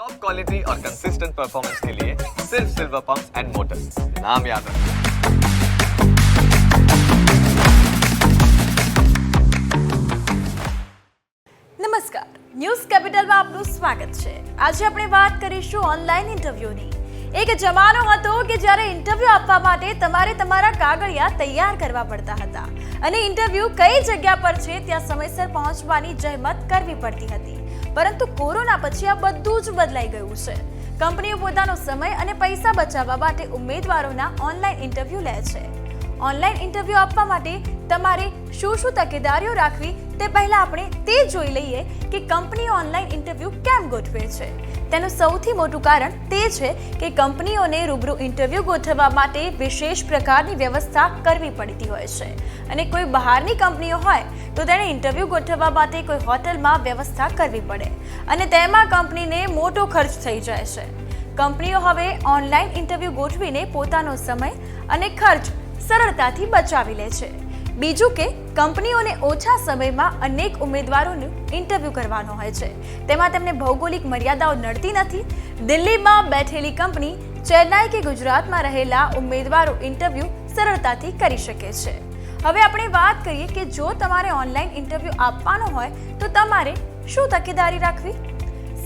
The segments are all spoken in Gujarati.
टॉप क्वालिटी और कंसिस्टेंट परफॉर्मेंस के लिए सिर्फ सिल्वर पंप्स एंड मोटर्स, नाम याद रखो। નમસ્કાર, ન્યૂઝ કેપિટલમાં આપનું સ્વાગત છે। આજે આપણે વાત કરીશું ઓનલાઈન ઇન્ટરવ્યુની। એક જમાનો હતો કે જ્યારે ઇન્ટરવ્યુ આપવા માટે તમારે તમારા કાગળિયા તૈયાર કરવા પડતા હતા અને ઇન્ટરવ્યુ કઈ જગ્યા પર છે ત્યાં સમયસર પહોંચવાની જહેમત કરવી પડતી હતી। પરંતુ કોરોના પછી આ બધું જ બદલાઈ ગયું છે। કંપનીઓ પોતાનો સમય અને પૈસા બચાવવા માટે ઉમેદવારોના ઓનલાઈન ઇન્ટરવ્યુ લે છે। ઓનલાઈન ઇન્ટરવ્યુ આપવા માટે તમારે શું તકેદારીઓ રાખવી તે પહેલા આપણે તે જોઈ લઈએ કે કંપનીઓ ઓનલાઈન ઇન્ટરવ્યુ કેમ ગોઠવે છે। તેનું સૌથી મોટું કારણ તે છે કે કંપનીઓને રૂબરૂ ઇન્ટરવ્યુ ગોઠવવા માટે વિશેષ પ્રકારની વ્યવસ્થા કરવી પડતી હોય છે અને કોઈ બહારની કંપનીઓ હોય તો તેણે ઇન્ટરવ્યુ ગોઠવવા માટે કોઈ હોટલમાં વ્યવસ્થા કરવી પડે અને તેમાં કંપનીને મોટો ખર્ચ થઈ જાય છે। કંપનીઓ હવે ઓનલાઈન ઇન્ટરવ્યુ ગોઠવીને પોતાનો સમય અને ખર્ચ સરળતાથી બચાવી લે છે। બીજું કે કંપનીઓને ઓછા સમયમાં અનેક ઉમેદવારોનું ઇન્ટરવ્યુ કરવાનો હોય છે, તેમાં તેમને ભૌગોલિક મર્યાદાઓ નડતી નથી। દિલ્હીમાં બેઠેલી કંપની ચેન્નાઈ કે ગુજરાતમાં રહેલા ઉમેદવારો ઇન્ટરવ્યુ સરળતાથી કરી શકે છે। હવે આપણે વાત કરીએ કે જો તમારે ઓનલાઈન ઇન્ટરવ્યુ આપવાનો હોય તો તમારે શું તકેદારી રાખવી।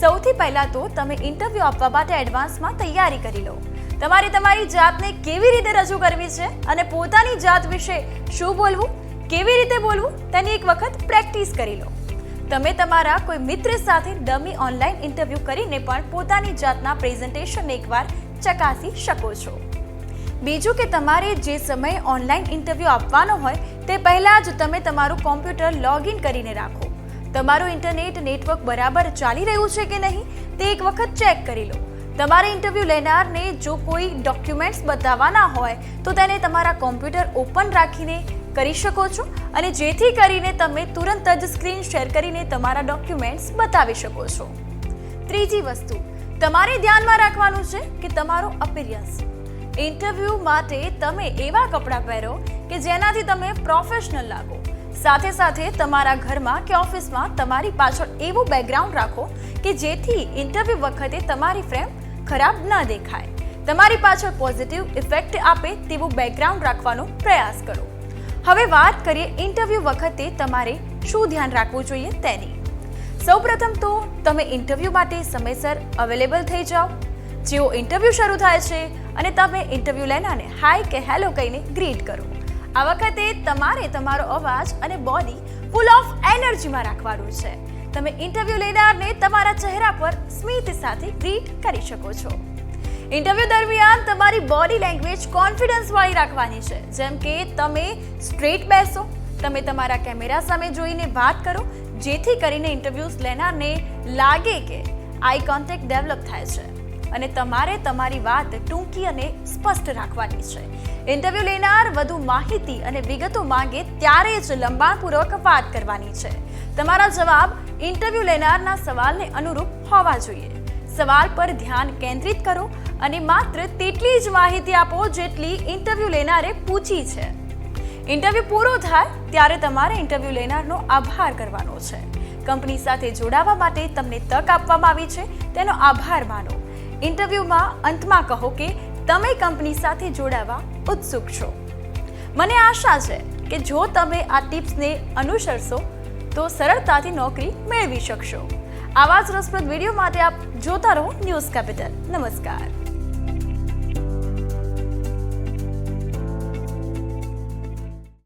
સૌથી પહેલા તો તમે ઇન્ટરવ્યુ આપવા માટે એડવાન્સમાં તૈયારી કરી લો। તમારે તમારી જાતને કેવી રીતે રજૂ કરવી છે અને પોતાની જાત વિશે શું બોલવું, કેવી રીતે બોલવું તેની એક વખત પ્રેક્ટિસ કરી લો। તમે તમારા કોઈ મિત્ર સાથે ડમી ઓનલાઈન ઇન્ટરવ્યુ કરીને પણ પોતાની જાતના પ્રેઝન્ટેશનને એકવાર ચકાસી શકો છો। બીજું કે તમારે જે સમયે ઓનલાઈન ઇન્ટરવ્યુ આપવાનો હોય તે પહેલાં જ તમે તમારું કોમ્પ્યુટર લોગિન કરીને રાખો। તમારું ઇન્ટરનેટ નેટવર્ક બરાબર ચાલી રહ્યું છે કે નહીં તે એક વખત ચેક કરી લો। તમારે ઇન્ટરવ્યુ લેનારને જો કોઈ ડોક્યુમેન્ટ્સ બતાવવાના હોય તો તેને તમારા કોમ્પ્યુટર ઓપન રાખીને કરી શકો છો અને જેથી કરીને તમે તુરંત જ સ્ક્રીન શેર કરીને તમારા ડોક્યુમેન્ટ્સ બતાવી શકો છો। ત્રીજી વસ્તુ તમારે ધ્યાનમાં રાખવાનું છે કે તમારો અપિયરન્સ। ઇન્ટરવ્યુ માટે તમે એવા કપડાં પહેરો કે જેનાથી તમે પ્રોફેશનલ લાગો। સાથે સાથે તમારા ઘરમાં કે ઓફિસમાં તમારી પાછળ એવું બેકગ્રાઉન્ડ રાખો કે જેથી ઇન્ટરવ્યુ વખતે તમારી ફ્રેમ ખરાબ ન દેખાય। તમારી પાછળ પોઝિટિવ ઇફેક્ટ આપે તેવું બેકગ્રાઉન્ડ રાખવાનો પ્રયાસ કરો। હવે વાત કરીએ ઇન્ટરવ્યુ વખતે તમારે શું ધ્યાન રાખવું જોઈએ તેની। સૌપ્રથમ તો તમે ઇન્ટરવ્યુ માટે સમયસર અવેલેબલ થઈ જાઓ। જેવો ઇન્ટરવ્યુ શરૂ થાય છે અને તમે ઇન્ટરવ્યુ લેનારને હાય કે હેલો કહીને ગ્રીટ કરો। આ વખતે તમારે તમારો અવાજ અને બોડી ફૂલ ઓફ એનર્જીમાં રાખવાનું છે। તમે ઇન્ટરવ્યુ લેનારને તમારા ચહેરા પર સ્મિત સાથે ગ્રીટ કરી શકો છો। ઇન્ટરવ્યુ દરમિયાન તમારી બોડી લેંગ્વેજ કોન્ફિડન્સ વાળી રાખવાની છે, જેમ કે તમે સ્ટ્રેટ બેસો, તમે તમારા કેમેરા સામે જોઈને વાત કરો જેથી કરીને ઇન્ટરવ્યૂ લેનારને લાગે કે આઈ કોન્ટેક્ટ ડેવલપ થાય છે અને તમારે તમારી વાત ટૂંકી અને સ્પષ્ટ રાખવાની છે। ઇન્ટરવ્યુ લેનાર વધુ માહિતી અને વિગતો માંગે ત્યારે જ લંબાણપૂર્વક વાત કરવાની છે। તમારા જવાબ ઇન્ટરવ્યુ લેનારના સવાલને અનુરૂપ હોવા જોઈએ। સવાલ પર ધ્યાન કેન્દ્રિત કરો અને માત્ર તેટલી જ માહિતી આપો જેટલી ઇન્ટરવ્યુ લેનારે પૂછી છે। ઇન્ટરવ્યુ પૂરો થાય ત્યારે તમારે ઇન્ટરવ્યુ લેનારનો આભાર કરવાનો છે। કંપની સાથે જોડાવા માટે તમને તક આપવામાં આવી છે તેનો આભાર માનો। ઇન્ટરવ્યુમાં અંતમાં કહો કે તમે કંપની સાથે જોડાવા ઉત્સુક છો। મને આશા છે કે જો તમે આ ટિપ્સને અનુસરશો તો સરળતાથી નોકરી મેળવી શકશો। આવા જ રસપ્રદ વિડીયો માટે આપ જોતા રહો ન્યૂઝ કેપિટલ। નમસ્કાર।